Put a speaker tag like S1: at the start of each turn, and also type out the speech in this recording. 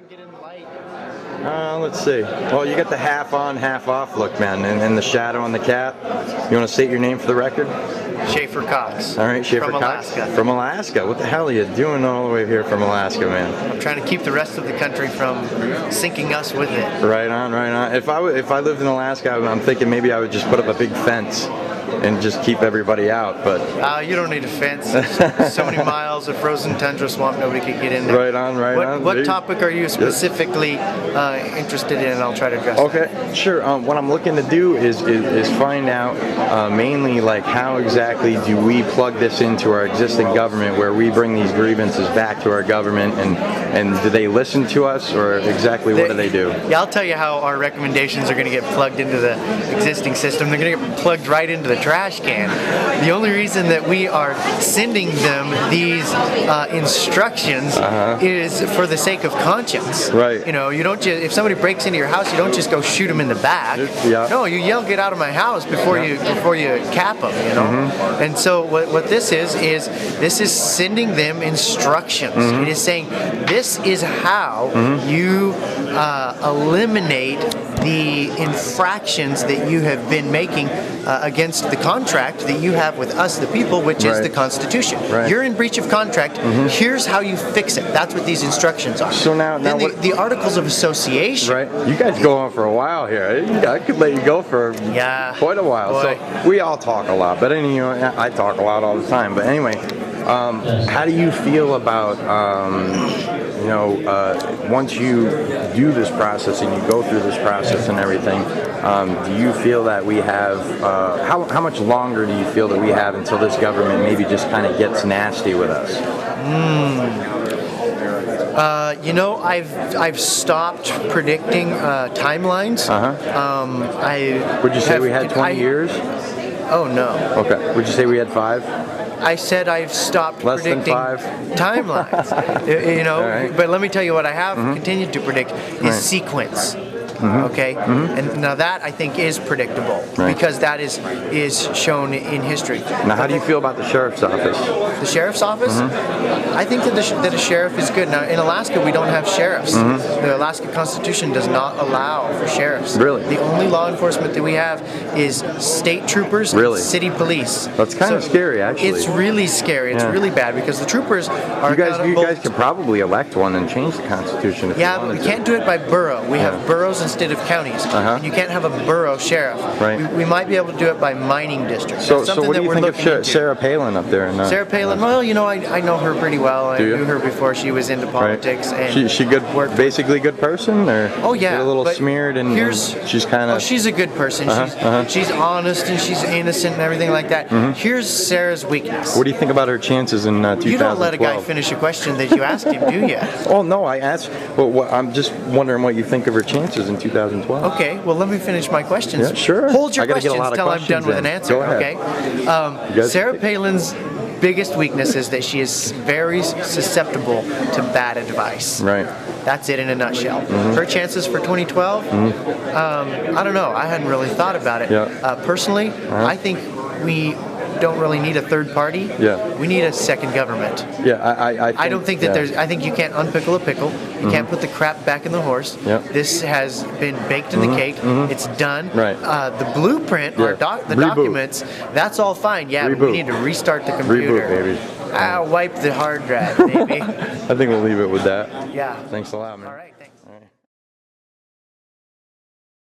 S1: and get in the light.
S2: Let's see. Well, you got the half on, half off look, man, and the shadow on the cap. You want to state your name for the record?
S1: Schaeffer Cox.
S2: All right, Schaeffer
S1: from
S2: Cox.
S1: Alaska.
S2: From Alaska. What the hell are you doing all the way here from Alaska, man?
S1: I'm trying to keep the rest of the country from sinking us with it.
S2: Right on, right on. If I lived in Alaska, I'm thinking maybe I would just put up a big fence and just keep everybody out, but
S1: you don't need a fence. So many miles of frozen tundra swamp, nobody could get in there.
S2: Right on, right on.
S1: What topic are you specifically interested in? And I'll try to address
S2: Okay,
S1: that.
S2: sure. What I'm looking to do is find out mainly like how exactly do we plug this into our existing government, where we bring these grievances back to our government, and do they listen to us, or exactly what do they do?
S1: Yeah, I'll tell you how our recommendations are going to get plugged into the existing system. They're going to get plugged right into the trash can. The only reason that we are sending them these instructions is for the sake of conscience.
S2: Right.
S1: You know, you don't just, if somebody breaks into your house, you don't just go shoot them in the back.
S2: Yeah.
S1: No, you yell, "Get out of my house!" before you cap them. You know. And so what this is this is sending them instructions. It is saying this is how you eliminate the infractions that you have been making against the contract that you have with us, the people, which is the Constitution.
S2: Right.
S1: You're in breach of contract. Here's how you fix it. That's what these instructions are.
S2: So now
S1: the Articles of Association.
S2: Right. You guys go on for a while here. I could let you go for quite a while.
S1: Boy.
S2: So we all talk a lot, but I talk a lot all the time. But anyway, how do you feel about once you do this process and you go through this process and everything, do you feel that we have, how much longer do you feel that we have until this government maybe just kind of gets nasty with us?
S1: I've stopped predicting timelines.
S2: Would you say we had 20 years?
S1: Oh, no.
S2: Okay. Would you say we had 5?
S1: I said I've stopped
S2: Less
S1: predicting
S2: than 5?
S1: Timelines.
S2: Right.
S1: But let me tell you what I have continued to predict is sequence. Okay, and now that I think is predictable because that is shown in history.
S2: Now, how do you feel about the sheriff's office?
S1: The sheriff's office? I think that a sheriff is good. Now, in Alaska, we don't have sheriffs. The Alaska Constitution does not allow for sheriffs.
S2: Really?
S1: The only law enforcement that we have is state troopers and city police.
S2: That's kind of scary, actually.
S1: It's really scary. It's really bad because the troopers are
S2: You guys could probably elect one and change the Constitution if you wanted
S1: but we can't do it by borough. We have boroughs instead of counties. And you can't have a borough sheriff.
S2: Right.
S1: We might be able to do it by mining districts.
S2: So what do you think of Sarah Palin up there?
S1: Sarah Palin, well, I know her pretty well. I knew her before she was into politics. And
S2: she good, basically good person? Or
S1: oh, yeah.
S2: Get a little smeared and she's kind of...
S1: Oh, she's a good person. She's honest and she's innocent and everything like that. Here's Sarah's weakness.
S2: What do you think about her chances in 2012?
S1: You don't let a guy finish a question that you asked him, do you?
S2: Oh, no, I asked... Well, I'm just wondering what you think of her chances in 2012.
S1: Okay, well, let me finish my questions.
S2: Yeah, sure.
S1: Hold your questions till I'm done with an answer,
S2: Go ahead.
S1: okay? Sarah Palin's biggest weakness is that she is very susceptible to bad advice.
S2: Right.
S1: That's it in a nutshell. Her chances for 2012, I don't know. I hadn't really thought about it. Personally, I think we don't really need a third party. We need a second government.
S2: I
S1: don't think that I think you can't unpickle a pickle. You can't put the crap back in the horse. This has been baked in the cake. It's done.
S2: Right.
S1: The blueprint, the documents, that's all fine. But we need to restart the computer.
S2: Reboot, baby.
S1: Wipe the hard drive, baby.
S2: I think we'll leave it with that.
S1: Yeah.
S2: Thanks a lot, man.
S1: All right. Thanks.